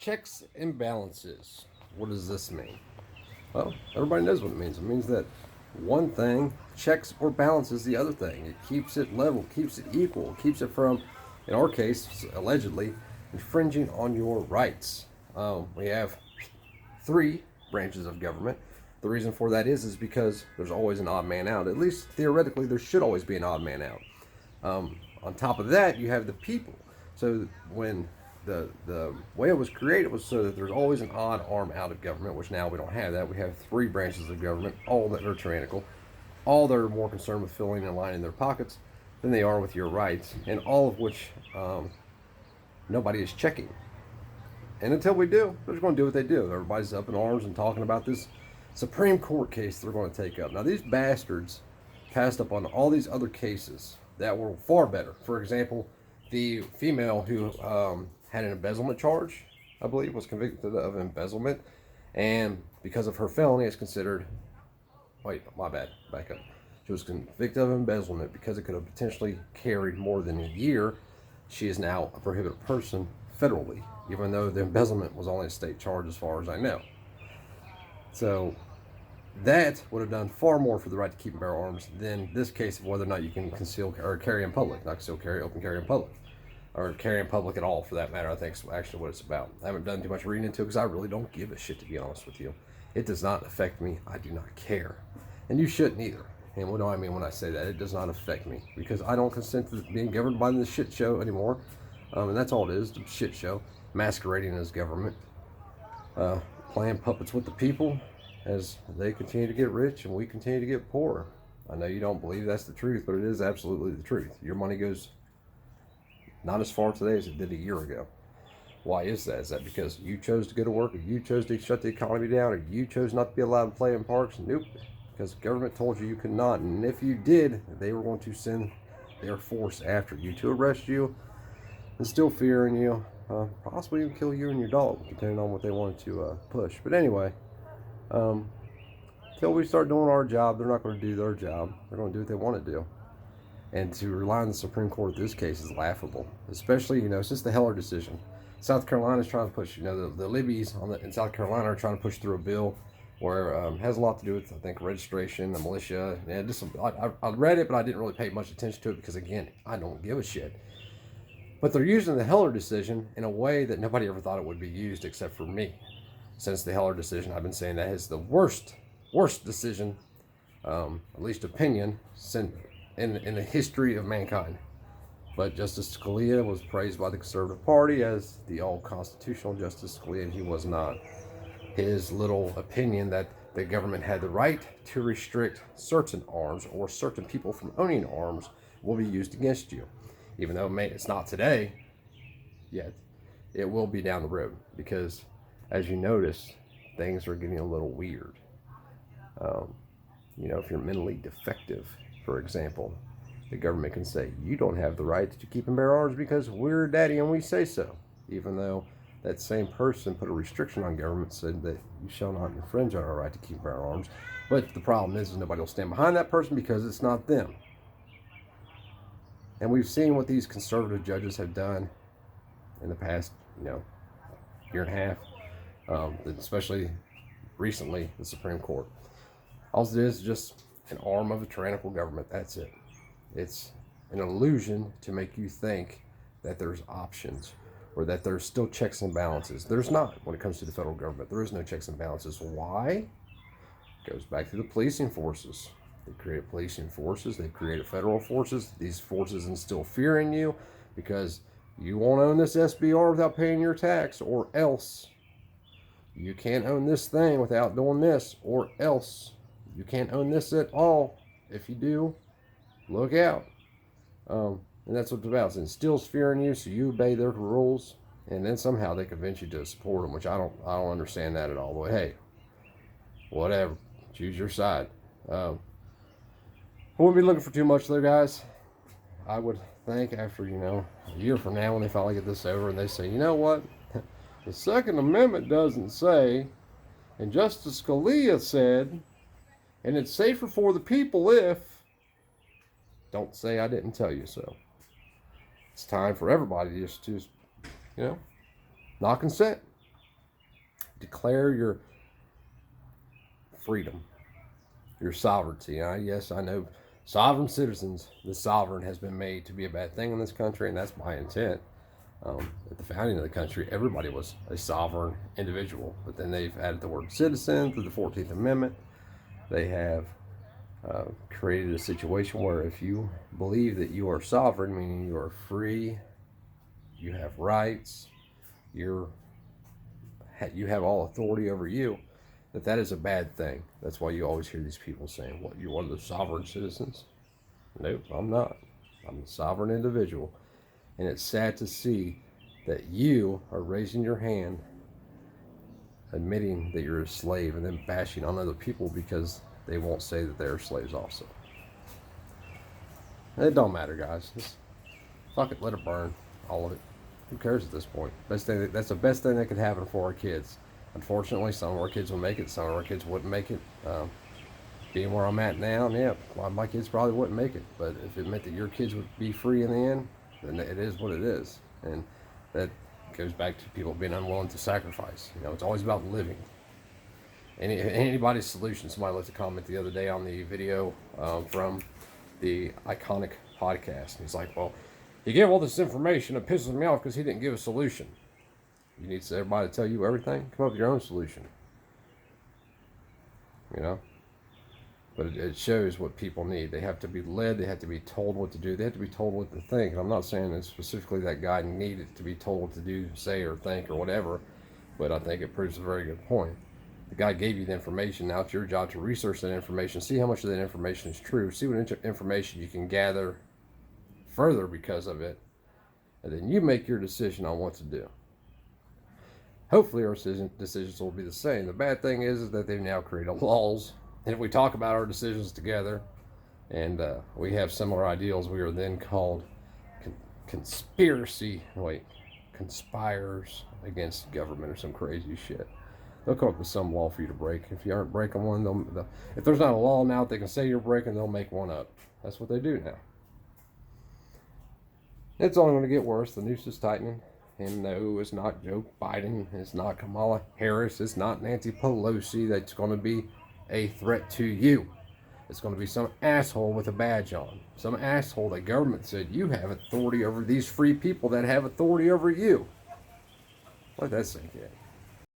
Checks and balances. What does this mean? Well, everybody knows what it means. It means that one thing checks or balances the other thing. It keeps it level, keeps it equal, keeps it from, in our case, allegedly, infringing on your rights. We have three branches of government. The reason for that is because there's always an odd man out. At least theoretically, there should always be an odd man out. On top of that, you have the people. So when the way it was created was so that there's always an odd arm out of government, which now we don't have that. We have three branches of government, all that are tyrannical, all that are more concerned with filling and lining their pockets than they are with your rights, and all of which nobody is checking. And until we do, they're just going to do what they do. Everybody's up in arms and talking about this Supreme Court case they're going to take up. Now, these bastards passed up on all these other cases that were far better. For example, the female who had an embezzlement charge, I believe, was convicted of embezzlement. And because of her felony, it's considered. Wait, my bad. Back up. She was convicted of embezzlement because it could have potentially carried more than a year. She is now a prohibited person federally, even though the embezzlement was only a state charge as far as I know. So that would have done far more for the right to keep and bear arms than this case of whether or not you can conceal or carry in public, not conceal carry, open carry in public, or carry in public at all for that matter. I think is actually what it's about. I haven't done too much reading into it because I really don't give a shit, to be honest with you. It does not affect me. I do not care, and you shouldn't either. And what do I mean when I say that? It does not affect me because I don't consent to being governed by this shit show anymore. And that's all it is, the shit show, masquerading as government, playing puppets with the people as they continue to get rich and we continue to get poor. I know you don't believe that's the truth, but it is absolutely the truth. Your money goes not as far today as it did a year ago. Why is that? Is that because you chose to go to work, or you chose to shut the economy down, or you chose not to be allowed to play in parks? Nope. Because the government told you you could not, and if you did, they were going to send their force after you to arrest you, instill fear in you, possibly even kill you and your dog, depending on what they wanted to push. But anyway, until we start doing our job, they're not going to do their job. They're going to do what they want to do. And to rely on the Supreme Court in this case is laughable, especially, since the Heller decision. South Carolina is trying to push, the Libbies in South Carolina are trying to push through a bill where it has a lot to do with, I think, registration, the militia. And I read it, but I didn't really pay much attention to it because, again, I don't give a shit. But they're using the Heller decision in a way that nobody ever thought it would be used except for me. Since the Heller decision, I've been saying that is the worst decision, at least opinion, in the history of mankind. But Justice Scalia was praised by the Conservative Party as the all-constitutional Justice Scalia, and he was not. His little opinion that the government had the right to restrict certain arms or certain people from owning arms will be used against you. Even though it's not today yet, it will be down the road because, as you notice, things are getting a little weird. If you're mentally defective, for example, the government can say, you don't have the right to keep and bear arms because we're daddy and we say so. Even though that same person put a restriction on government, said that you shall not infringe on our right to keep and bear arms. But the problem is nobody will stand behind that person because it's not them. And we've seen what these conservative judges have done in the past, year and a half, especially recently, the Supreme Court. All it is just an arm of a tyrannical government. That's it. It's an illusion to make you think that there's options or that there's still checks and balances. There's not when it comes to the federal government. There is no checks and balances. Why? It goes back to the policing forces. They created policing forces. They created federal forces. These forces instill fear in you because you won't own this SBR without paying your tax, or else. You can't own this thing without doing this, or else. You can't own this at all. If you do, look out. And that's what it's about. It instills fear in you, so you obey their rules, and then somehow they convince you to support them, which I don't understand that at all. But hey, whatever. Choose your side. I wouldn't be looking for too much there, guys. I would think after, a year from now when they finally get this over and they say, you know what? The Second Amendment doesn't say, and Justice Scalia said, and it's safer for the people if, don't say I didn't tell you so. It's time for everybody just to, not consent. declare your freedom, your sovereignty. Yes, I know sovereign citizens, the sovereign has been made to be a bad thing in this country, and that's my intent. At the founding of the country, everybody was a sovereign individual, but then they've added the word citizen through the 14th Amendment. They have created a situation where if you believe that you are sovereign, meaning you are free, you have rights, you have all authority over you, that is a bad thing. That's why you always hear these people saying, "What, you're one of the sovereign citizens?" Nope, I'm not. I'm a sovereign individual. And it's sad to see that you are raising your hand, admitting that you're a slave, and then bashing on other people because they won't say that they're slaves also. It don't matter, guys. Just fuck it, let it burn, all of it. Who cares at this point? That's the best thing that could happen for our kids. Unfortunately, some of our kids will make it, some of our kids wouldn't make it. Being where I'm at now, yeah, my kids probably wouldn't make it. But if it meant that your kids would be free in the end, then it is what it is. And that goes back to people being unwilling to sacrifice. It's always about living. Anybody's solution. Somebody left a comment the other day on the video from the Iconic podcast. And he's like, well, he gave all this information. It pisses me off because he didn't give a solution. You need everybody to tell you everything? Come up with your own solution. But it shows what people need. They have to be led. They have to be told what to do. They have to be told what to think. And I'm not saying that specifically that guy needed to be told what to do, say, or think, or whatever. But I think it proves a very good point. The guy gave you the information. Now it's your job to research that information. See how much of that information is true. See what information you can gather further because of it. And then you make your decision on what to do. Hopefully our decisions will be the same. The bad thing is that they've now created laws. And if we talk about our decisions together and we have similar ideals, we are then called conspirers against government or some crazy shit. They'll come up with some law for you to break. If you aren't breaking one, if there's not a law now that they can say you're breaking, they'll make one up. That's what they do now. It's only going to get worse. The noose is tightening. And no, it's not Joe Biden. It's not Kamala Harris. It's not Nancy Pelosi that's going to be a threat to you. It's going to be some asshole with a badge on. Some asshole that government said you have authority over these free people that have authority over you. Let that sink in.